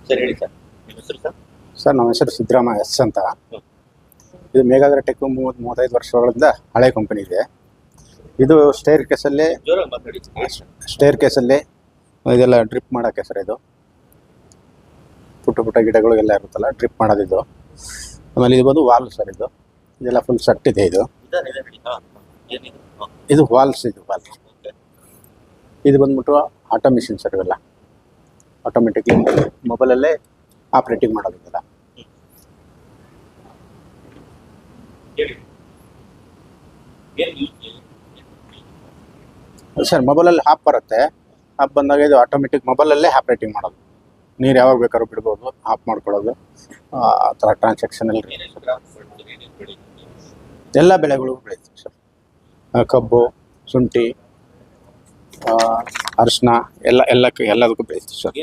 Sir ಹೇಳಿ sir, ನಿಮ್ಮ ಹೆಸರು ಸರ್? ಸರ್ ನಮ್ಮ ಹೆಸರು ಸಿದ್ದರಾಮಯ್ಯ ಎಸ್ ಅಂತ. ಹ್ಮ್. ಇದು ಮೇಘಾಗ್ರಟೆಕ್ 35 ವರ್ಷಗಳಿಂದ ಹಳೆ ಕಂಪನಿ ಇದೆ. ಇದು ಸ್ಟೇರ್ ಕೇಸಲ್ಲಿ ಜೋರಾಗಿ ಮಾತಾಡಿ. ಇದೆಲ್ಲ ಡ್ರಿಪ್ ಮಾಡೋಕ್ಕೆ ಸರ್. ಇದು ಪುಟ್ಟ ಪುಟ್ಟ ಗಿಡಗಳು ಎಲ್ಲ ಇರುತ್ತಲ್ಲ, ಡ್ರಿಪ್ ಮಾಡೋದಿದ್ದು. ಆಮೇಲೆ ಇದು ಬಂದು ವಾಲ್ ಸರ್. ಇದೆಲ್ಲ ಫುಲ್ ಸೆಟ್ ಇದೆ. ಇದು ವಾಲ್ಸ್. ಇದು ಬಂದ್ಬಿಟ್ಟು ಆಟೋ ಮಿಷಿನ್ ಸರ್. ಇವೆಲ್ಲ ಆಟೋಮೆಟಿಕ್ಲಿ ಮೊಬೈಲಲ್ಲೇ ಆಪ್ರೇಟಿಂಗ್ ಮಾಡೋದಿಲ್ಲ. ಸರ್ ಮೊಬೈಲಲ್ಲಿ ಆಪ್ ಬರುತ್ತೆ. ಆಪ್ ಬಂದಾಗ ಇದು ಆಟೋಮೆಟಿಕ್ ಮೊಬೈಲಲ್ಲೇ ಆಪ್ರೇಟಿಂಗ್ ಮಾಡೋದು. ನೀರು ಯಾವಾಗ ಬೇಕಾದ್ರೂ ಬಿಡ್ಬೋದು, ಆಫ್ ಮಾಡ್ಕೊಳ್ಳೋದು, ಆ ಥರ ಟ್ರಾನ್ಸಾಕ್ಷನಲ್ಲಿ ಎಲ್ಲ ಬೆಳೆಗಳು ಬೆಳೀತೀವಿ ಸರ್. ಕಬ್ಬು, ಶುಂಠಿ, ಅರಿಶಿನ ಎಲ್ಲದಕ್ಕೂ ಬೆಳೀತೀವಿ ಸರ್.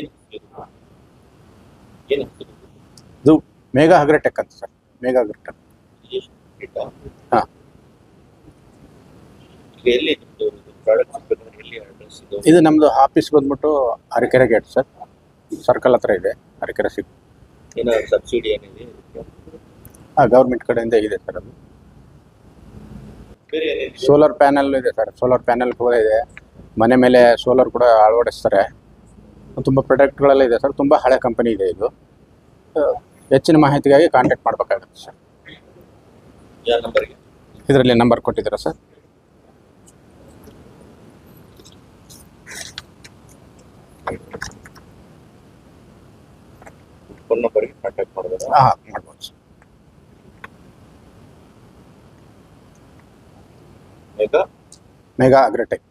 ಇದು ಮೇಘಾ ಅಗ್ರಿಟೆಕ್ ಅಂತ ಸರ್. ಮೇಘಾ ಅಗ್ರಿಟೆಕ್. ಹಾಂ. ಇದು ನಮ್ಮದು ಆಫೀಸ್ ಬಂದ್ಬಿಟ್ಟು ಅರಕೆರೆ ಗೇಟ್ ಸರ್. ಸರ್ಕಲ್ ಹತ್ರ ಇದೆ. ಅರಕೆರೆ ಸಬ್ಸಿಡಿ ಏನಿದೆ? ಗೌರ್ಮೆಂಟ್ ಕಡೆಯಿಂದ ಇದೆ ಸರ್. ಅದು ಸೋಲಾರ್ ಪ್ಯಾನಲ್ ಇದೆ ಸರ್. ಸೋಲಾರ್ ಪ್ಯಾನಲ್ ಕೂಡ ಇದೆ. ಮನೆ ಮೇಲೆ ಸೋಲಾರ್ ಕೂಡ ಅಳವಡಿಸ್ತಾರೆ. ತುಂಬ ಪ್ರಾಡಕ್ಟ್ಗಳೆಲ್ಲ ಇದೆ ಸರ್. ತುಂಬ ಹಳೆ ಕಂಪನಿ ಇದೆ ಇದು. ಹೆಚ್ಚಿನ ಮಾಹಿತಿಗಾಗಿ ಕಾಂಟ್ಯಾಕ್ಟ್ ಮಾಡಬೇಕಾಗುತ್ತೆ ಸರ್. ಇದರಲ್ಲಿ ನಂಬರ್ ಕೊಟ್ಟಿದ್ದೀರಾ ಸರ್? ಫೋನ್ ನಂಬರ್ಗೆ ಕಾಂಟ್ಯಾಕ್ಟ್ ಮಾಡ್ಬೋದು. ಹಾಂ, ಮಾಡ್ಬೋದು ಸರ್. ಮೇಘಾ ಅಗ್ರಿಟೆಕ್.